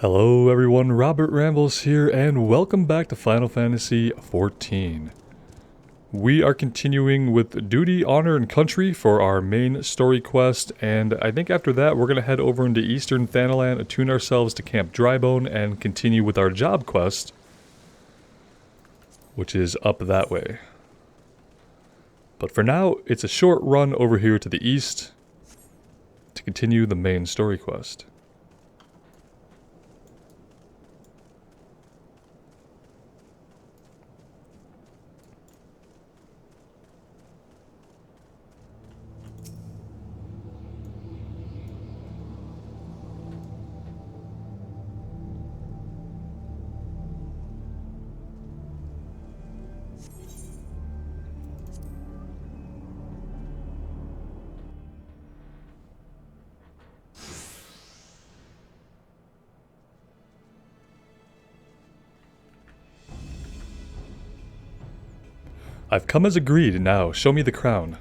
Hello everyone, Robert Rambles here, and welcome back to Final Fantasy XIV. We are continuing with Duty, Honor, and Country for our main story quest, and I think after that we're going to head over into Eastern THANALAN, attune ourselves to Camp Drybone, and continue with our job quest, which is up that way. But for now, it's a short run over here to the east to continue the main story quest. I've come as agreed, now show me the crown.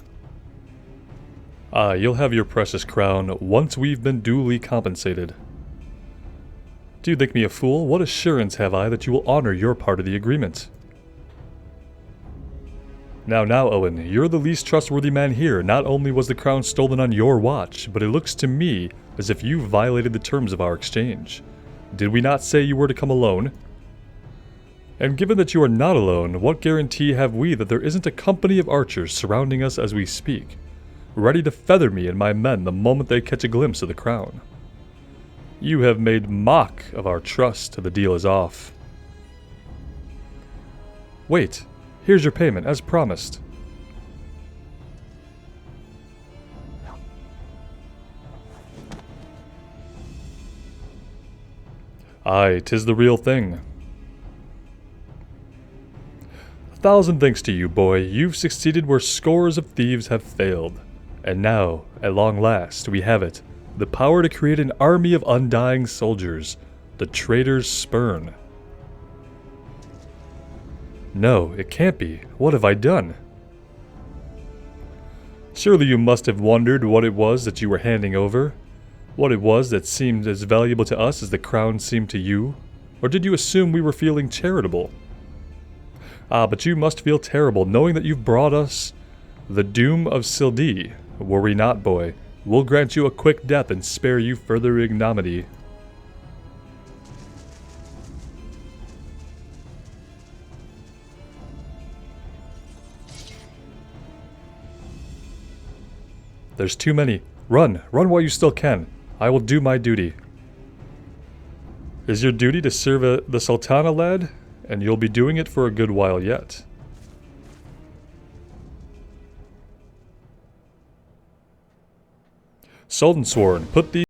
Ah, you'll have your precious crown once we've been duly compensated. Do you think me a fool? What assurance have I that you will honor your part of the agreement? Now, Owen, you're the least trustworthy man here. Not only was the crown stolen on your watch, but it looks to me as if you violated the terms of our exchange. Did we not say you were to come alone? And given that you are not alone, what guarantee have we that there isn't a company of archers surrounding us as we speak, ready to feather me and my men the moment they catch a glimpse of the crown? You have made mock of our trust, the deal is off. Wait, here's your payment, as promised. Aye, 'tis the real thing. 1,000 thanks to you, boy. You've succeeded where scores of thieves have failed. And now, at long last, we have it. The power to create an army of undying soldiers. The traitor's spurn. No, it can't be. What have I done? Surely you must have wondered what it was that you were handing over? What it was that seemed as valuable to us as the crown seemed to you? Or did you assume we were feeling charitable? Ah, but you must feel terrible, knowing that you've brought us the doom of UL'DAH. Worry not, boy. We'll grant you a quick death and spare you further ignominy. There's too many. Run! Run while you still can. I will do my duty. Is your duty to serve the Sultana, lad? And you'll be doing it for a good while yet. Soldensworn, put the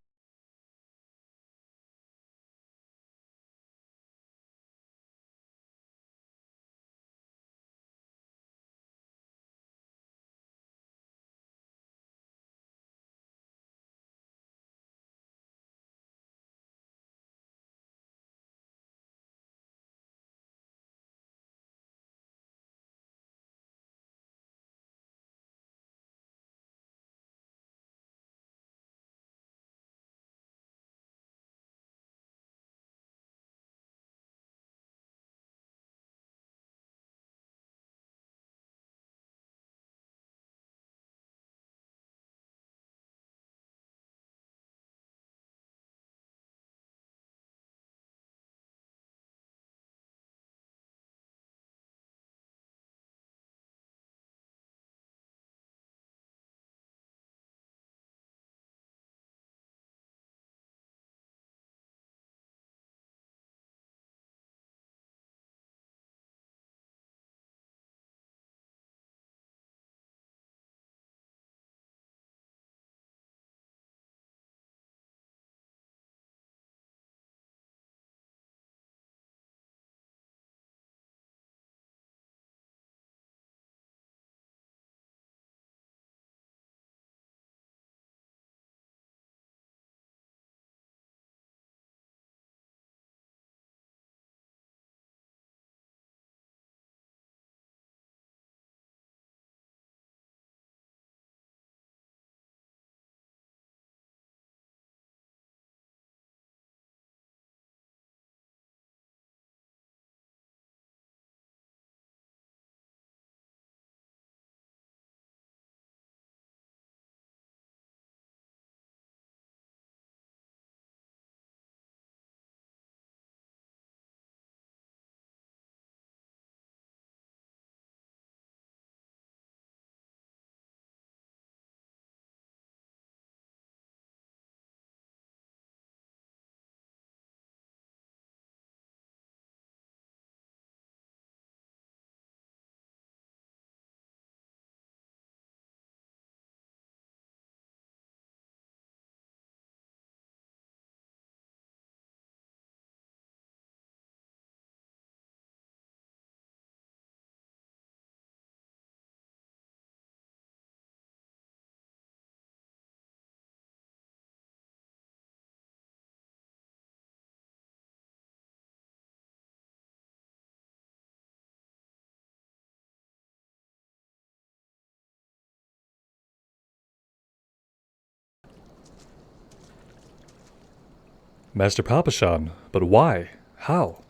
Master Papashan, but why? How?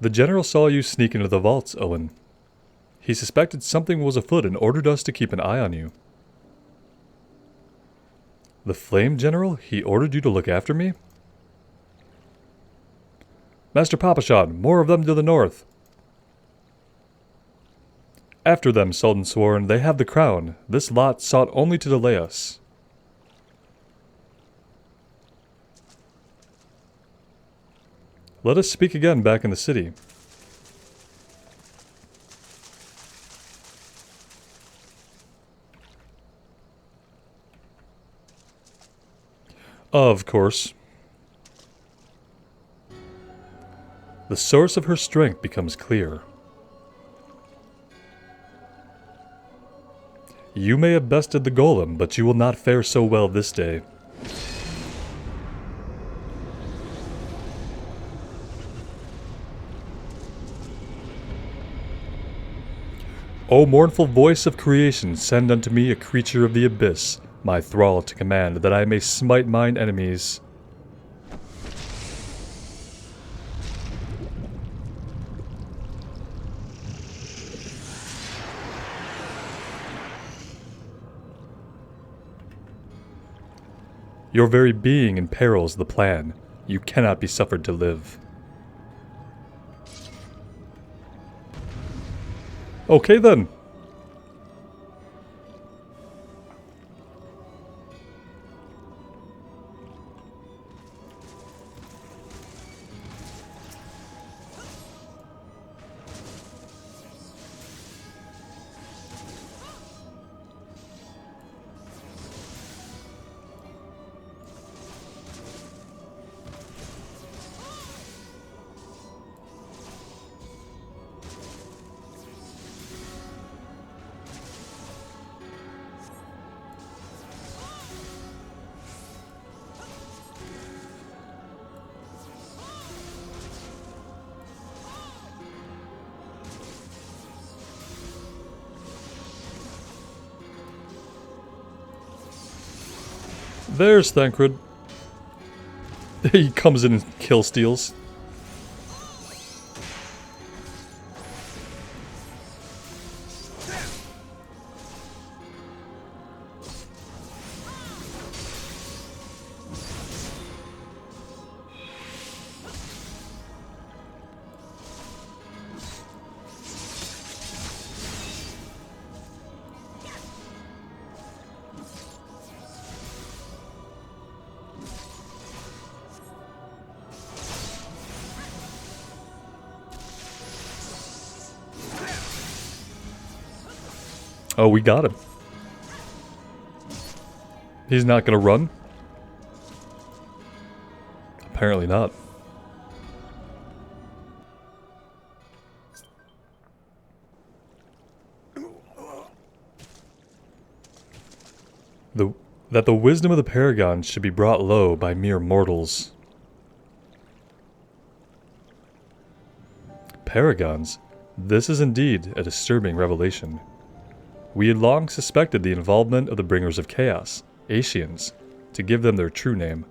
The general saw you sneak into the vaults, Owen. He suspected something was afoot and ordered us to keep an eye on you. The Flame General? He ordered you to look after me? Master Papashan, more of them to the north. After them, Sultan Sworn, they have the crown. This lot sought only to delay us. Let us speak again back in the city. Of course. The source of her strength becomes clear. You may have bested the golem, but you will not fare so well this day. O mournful voice of creation, send unto me a creature of the abyss, my thrall to command, that I may smite mine enemies. Your very being imperils the plan. You cannot be suffered to live. Okay then. There's Thancred. He comes in and kill steals. Oh, we got him. He's not gonna run? Apparently not. That the wisdom of the Paragons should be brought low by mere mortals. Paragons? This is indeed a disturbing revelation. We had long suspected the involvement of the Bringers of Chaos, Ascians, to give them their true name.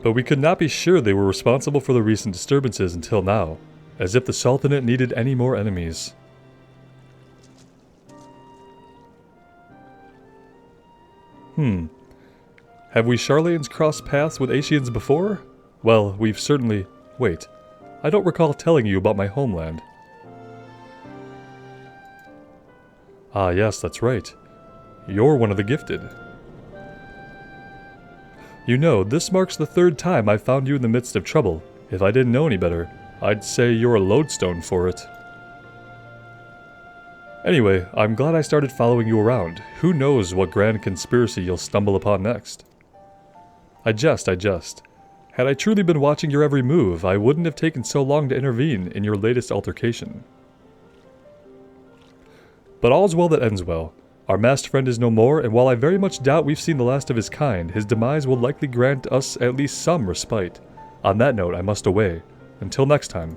But we could not be sure they were responsible for the recent disturbances until now, as if the Sultanate needed any more enemies. Have we Charlatans crossed paths with Ascians before? Well, we've certainly... Wait, I don't recall telling you about my homeland. Ah yes, that's right. You're one of the gifted. You know, this marks the third time I found you in the midst of trouble. If I didn't know any better, I'd say you're a lodestone for it. Anyway, I'm glad I started following you around. Who knows what grand conspiracy you'll stumble upon next. I jest. Had I truly been watching your every move, I wouldn't have taken so long to intervene in your latest altercation. But all's well that ends well. Our masked friend is no more, and while I very much doubt we've seen the last of his kind, his demise will likely grant us at least some respite. On that note, I must away. Until next time.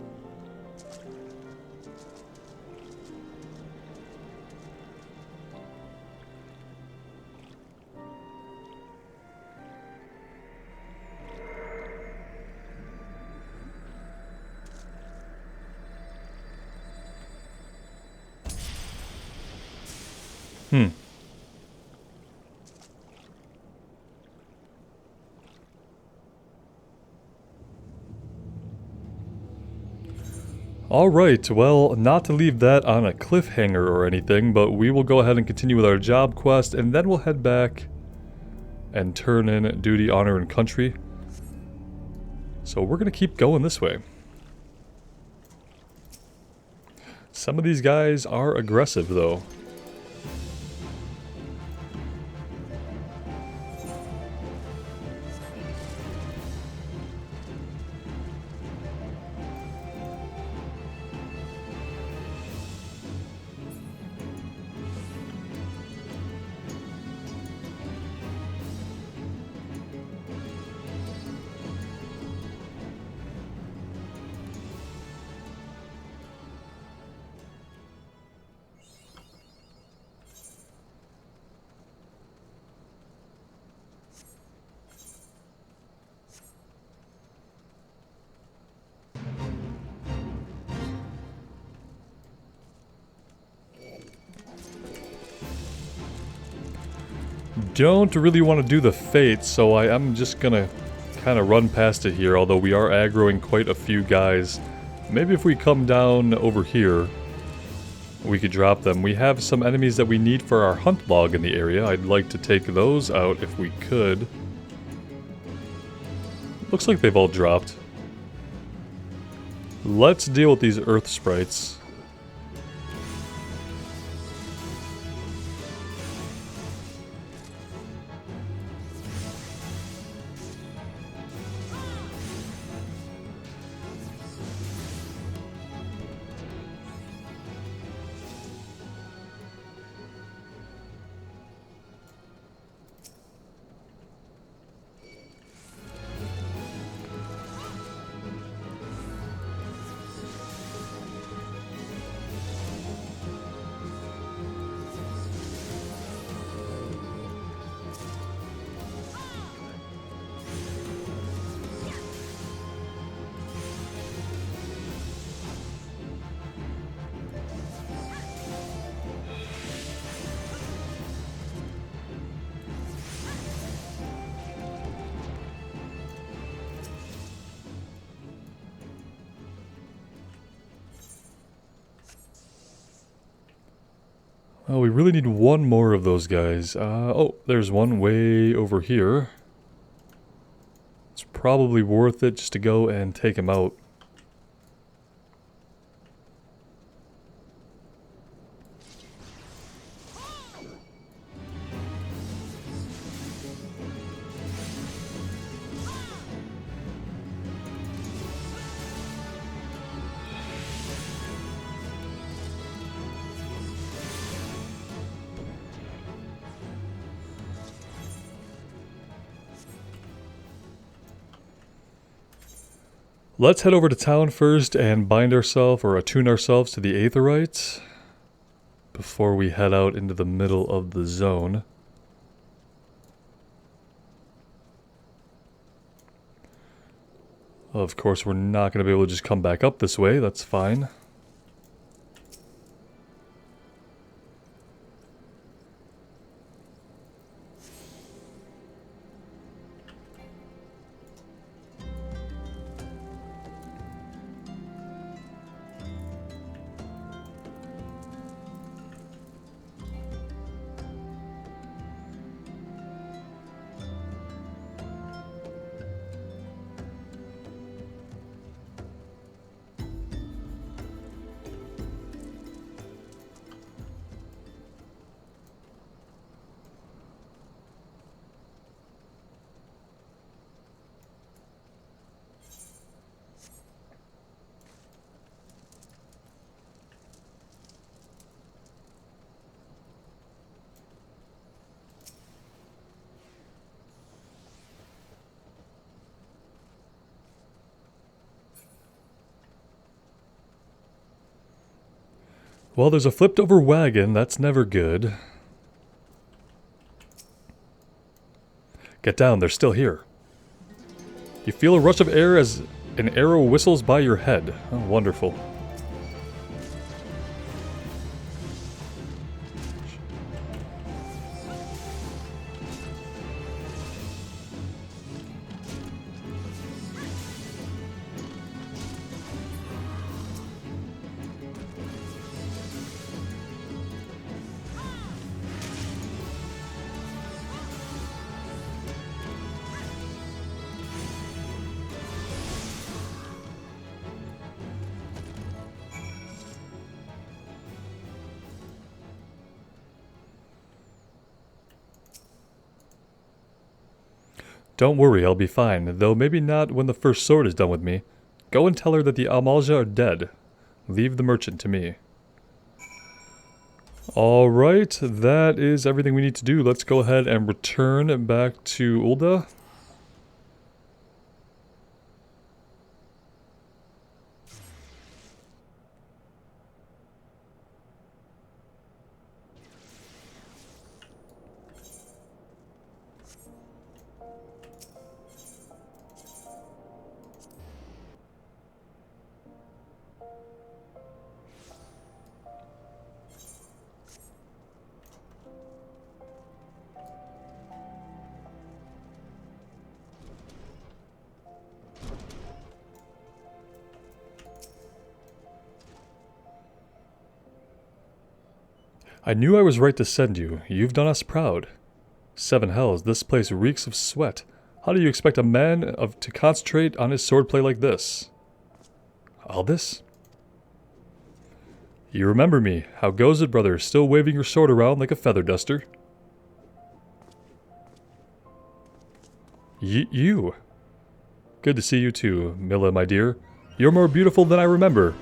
Alright, well, not to leave that on a cliffhanger or anything, but we will go ahead and continue with our job quest, and then we'll head back and turn in duty, honor, and country. So we're gonna keep going this way. Some of these guys are aggressive, though. Don't really want to do the Fate, so I am just gonna kind of run past it here, although we are aggroing quite a few guys. Maybe if we come down over here, we could drop them. We have some enemies that we need for our hunt log in the area. I'd like to take those out if we could. Looks like they've all dropped. Let's deal with these earth sprites. Oh, we really need one more of those guys. Oh, there's one way over here. It's probably worth it just to go and take him out. Let's head over to town first and bind ourselves or attune ourselves to the Aetherites before we head out into the middle of the zone. Of course, we're not going to be able to just come back up this way. That's fine. Well, there's a flipped over wagon. That's never good. Get down, they're still here. You feel a rush of air as an arrow whistles by your head. Oh, wonderful. Don't worry, I'll be fine, though maybe not when the first sword is done with me. Go and tell her that the UL'DAH are dead. Leave the merchant to me. Alright, that is everything we need to do. Let's go ahead and return back to UL'DAH. I knew I was right to send you. You've done us proud. 7 hells, this place reeks of sweat. How do you expect a man to concentrate on his swordplay like this? Aldous? You remember me. How goes it, brother? Still waving your sword around like a feather duster? You? Good to see you too, Milla, my dear. You're more beautiful than I remember.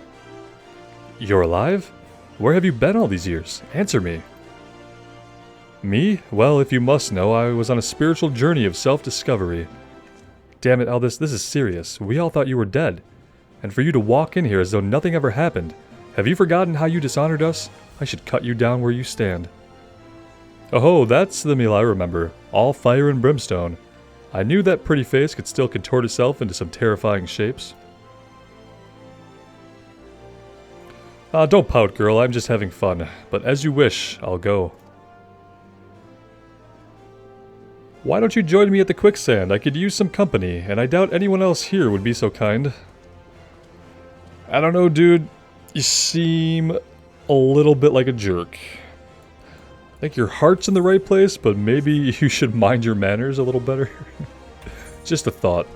You're alive? Where have you been all these years? Answer me. Me? Well, if you must know, I was on a spiritual journey of self-discovery. Damn it, Aldous, this is serious. We all thought you were dead. And for you to walk in here as though nothing ever happened. Have you forgotten how you dishonored us? I should cut you down where you stand. Oh, that's the Milla I remember. All fire and brimstone. I knew that pretty face could still contort itself into some terrifying shapes. Don't pout, girl. I'm just having fun. But as you wish, I'll go. Why don't you join me at the quicksand? I could use some company, and I doubt anyone else here would be so kind. I don't know, dude. You seem a little bit like a jerk. I think your heart's in the right place, but maybe you should mind your manners a little better. Just a thought.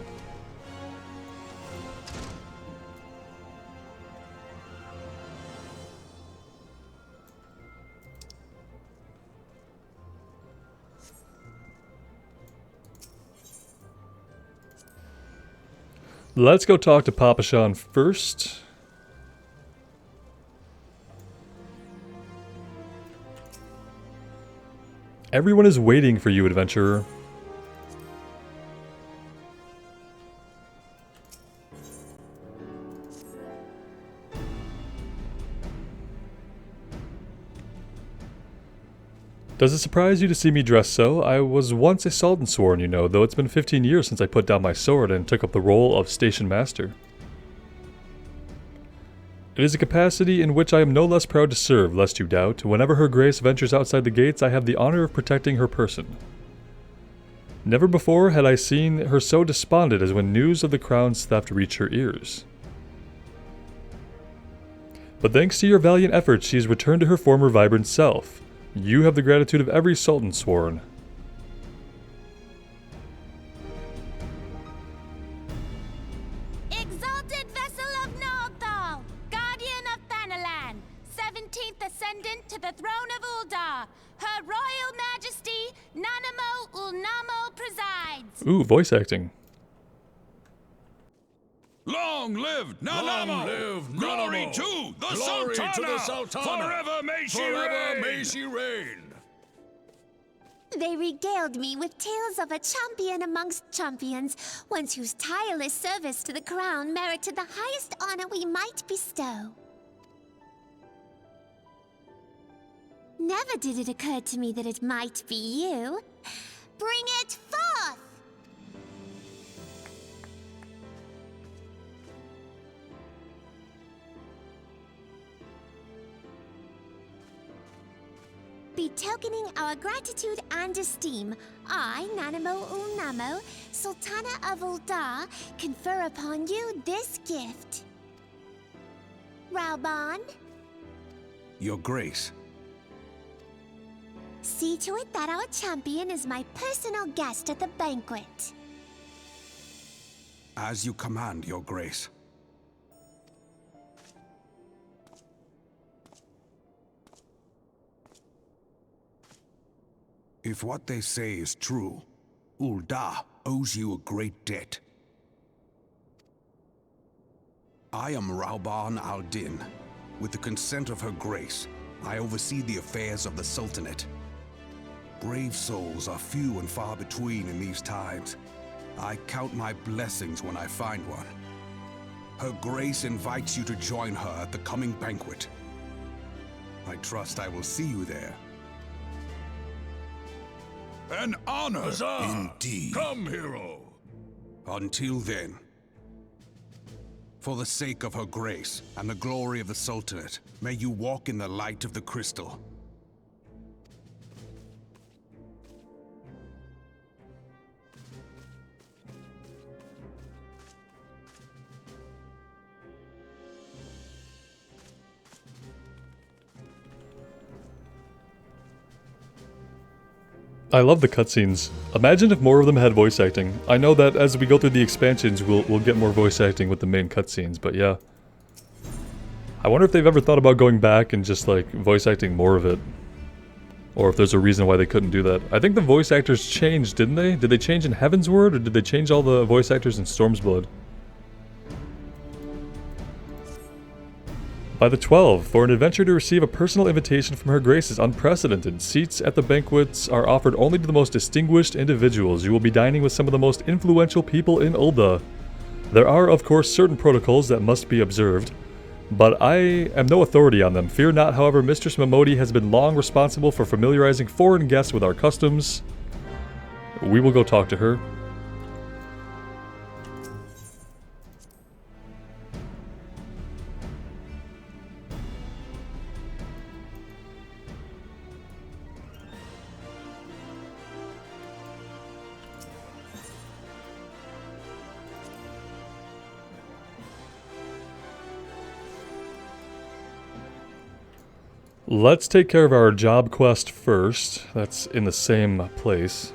Let's go talk to Papa Sean first. Everyone is waiting for you, adventurer. Does it surprise you to see me dressed so? I was once a Sultansworn, you know, though it's been 15 years since I put down my sword and took up the role of station master. It is a capacity in which I am no less proud to serve, lest you doubt. Whenever Her Grace ventures outside the gates, I have the honor of protecting her person. Never before had I seen her so despondent as when news of the crown's theft reached her ears. But thanks to your valiant efforts, she has returned to her former vibrant self. You have the gratitude of every Sultansworn. Exalted vessel of THAL, guardian of THANALAN, 17th ascendant to the throne of UL'DAH, Her Royal Majesty Nanamo Ulnamo presides. Ooh, voice acting. Long live Nanamo! Long live Glory Nanamo! to the Glory Sultana! to the Sultana! Forever may she Forever reign! may she reign! They regaled me with tales of a champion amongst champions, one whose tireless service to the crown merited the highest honor we might bestow. Never did it occur to me that it might be you. Bring it forth! Betokening our gratitude and esteem, I, Nanamo Ulnamo, Sultana of UL'DAH, confer upon you this gift. Raubon, Your Grace. see to it that our champion is my personal guest at the banquet. As you command, Your Grace. If what they say is true, UL'DAH owes you a great debt. I am Rauban al-Din. With the consent of Her Grace, I oversee the affairs of the Sultanate. Brave souls are few and far between in these times. I count my blessings when I find one. Her Grace invites you to join her at the coming banquet. I trust I will see you there. An honor. Huzzah! Indeed. Come, hero! Until then, for the sake of Her Grace and the glory of the Sultanate, may you walk in the light of the crystal. I love the cutscenes. Imagine if more of them had voice acting. I know that as we go through the expansions, we'll get more voice acting with the main cutscenes, but yeah. I wonder if they've ever thought about going back and just like voice acting more of it. Or if there's a reason why they couldn't do that. I think the voice actors changed, didn't they? Did they change in Heavensward, or did they change all the voice actors in Stormsblood? By the 12, for an adventurer to receive a personal invitation from Her Grace is unprecedented. Seats at the banquets are offered only to the most distinguished individuals. You will be dining with some of the most influential people in UL'DAH. There are, of course, certain protocols that must be observed, but I am no authority on them. Fear not, however, Mistress Momodi has been long responsible for familiarizing foreign guests with our customs. We will go talk to her. Let's take care of our job quest first. That's in the same place.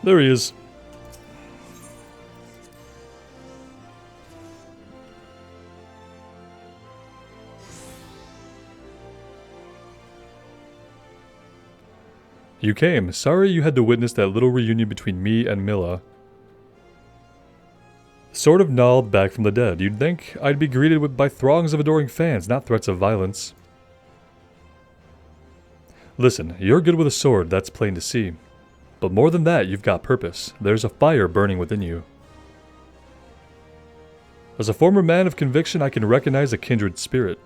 There he is. You came. Sorry you had to witness that little reunion between me and Milla. Sword of NALD back from the dead. You'd think I'd be greeted by throngs of adoring fans, not threats of violence. Listen, you're good with a sword, that's plain to see. But more than that, you've got purpose. There's a fire burning within you. As a former man of conviction, I can recognize a kindred spirit.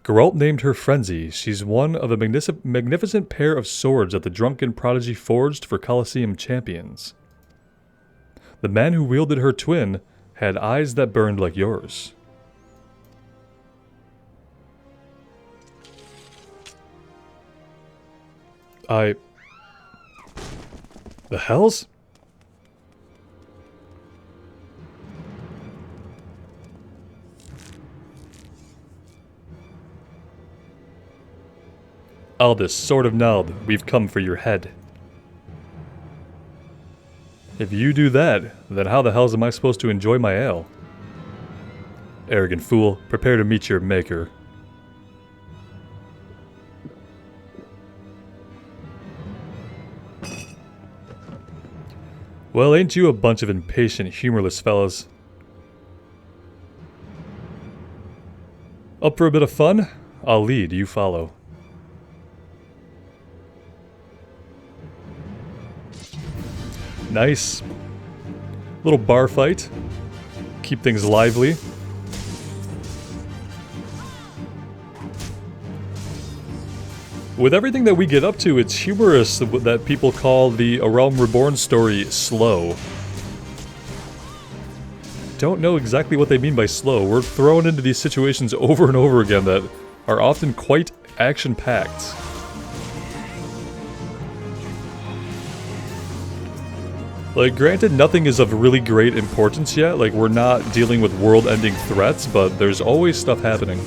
Geralt named her Frenzy. She's one of a magnificent pair of swords that the drunken prodigy forged for Colosseum champions. The man who wielded her twin had eyes that burned like yours. The hells? Aldous, Sword of NALD, we've come for your head. If you do that, then how the hells am I supposed to enjoy my ale? Arrogant fool, prepare to meet your maker. Well, ain't you a bunch of impatient, humorless fellas? Up for a bit of fun? I'll lead, you follow. Nice. Little bar fight. Keep things lively. With everything that we get up to, it's humorous that people call the A Realm Reborn story slow. Don't know exactly what they mean by slow. We're thrown into these situations over and over again that are often quite action-packed. Like, granted, nothing is of really great importance yet. Like, we're not dealing with world-ending threats, but there's always stuff happening.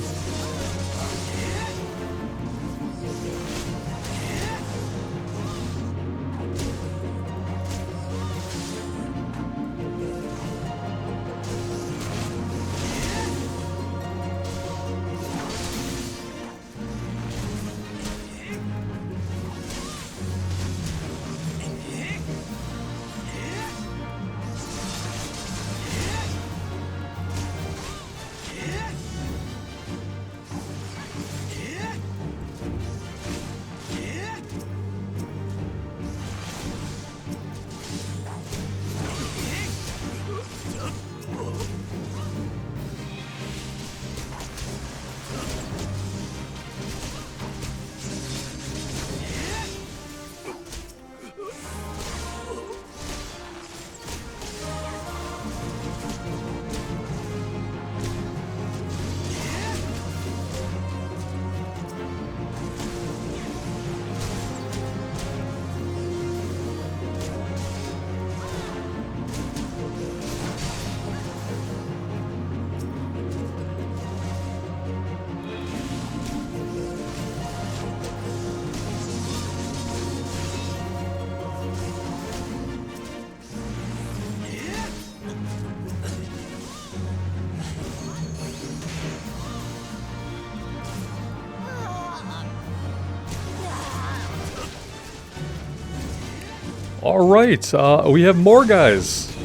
Alright, we have more guys.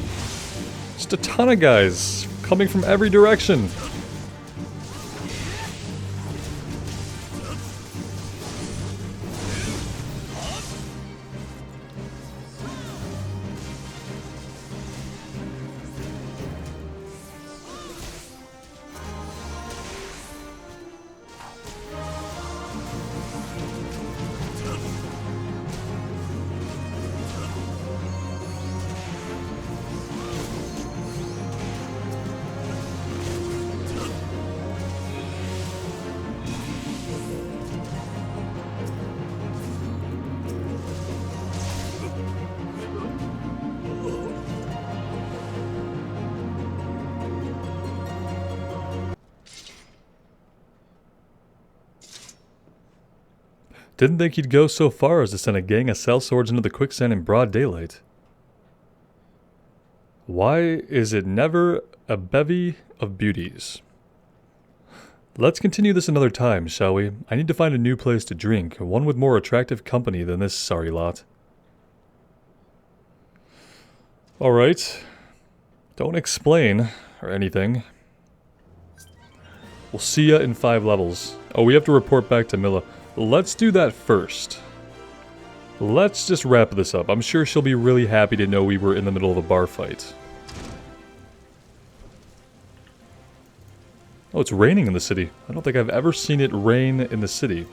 Just a ton of guys coming from every direction. Didn't think he'd go so far as to send a gang of sellswords into the quicksand in broad daylight. Why is it never a bevy of beauties? Let's continue this another time, shall we? I need to find a new place to drink, one with more attractive company than this sorry lot. Alright. Don't explain, or anything. We'll see ya in 5 levels. Oh, we have to report back to Milla. Let's do that first. Let's just wrap this up. I'm sure she'll be really happy to know we were in the middle of a bar fight. Oh, it's raining in the city. I don't think I've ever seen it rain in the city.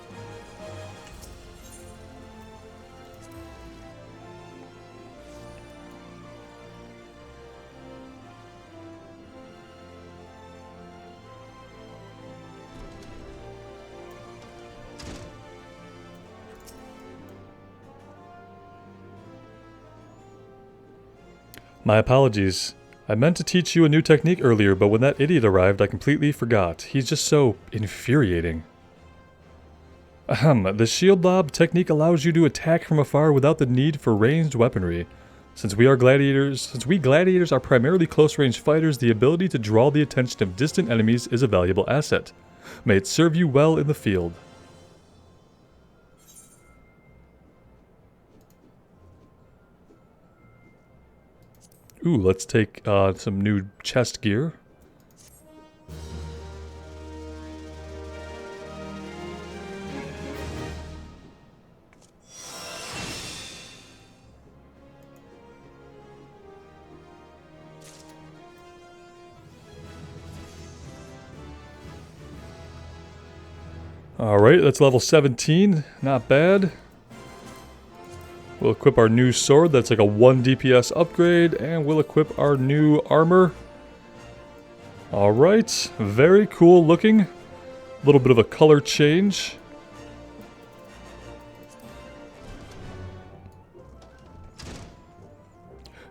My apologies. I meant to teach you a new technique earlier, but when that idiot arrived, I completely forgot. He's just so infuriating. The shield lob technique allows you to attack from afar without the need for ranged weaponry. Since we gladiators are primarily close-range fighters, the ability to draw the attention of distant enemies is a valuable asset. May it serve you well in the field. Ooh, let's take some new chest gear. Alright, that's level 17. Not bad. We'll equip our new sword, that's like a 1 DPS upgrade, and we'll equip our new armor. Alright, very cool looking. A little bit of a color change.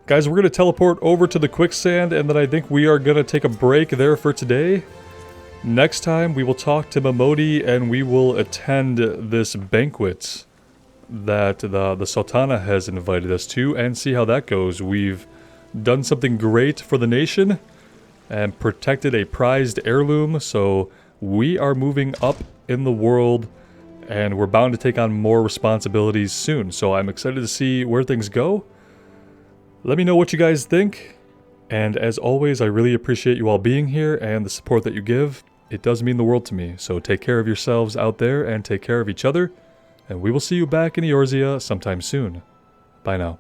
Guys, we're going to teleport over to the quicksand, and then I think we are going to take a break there for today. Next time, we will talk to Momodi, and we will attend this banquet that the Sultana has invited us to, and see how that goes. We've done something great for the nation and protected a prized heirloom, so we are moving up in the world and we're bound to take on more responsibilities soon. So I'm excited to see where things go. Let me know what you guys think, and as always, I really appreciate you all being here and the support that you give. It does mean the world to me, so take care of yourselves out there and take care of each other. And we will see you back in Eorzea sometime soon. Bye now.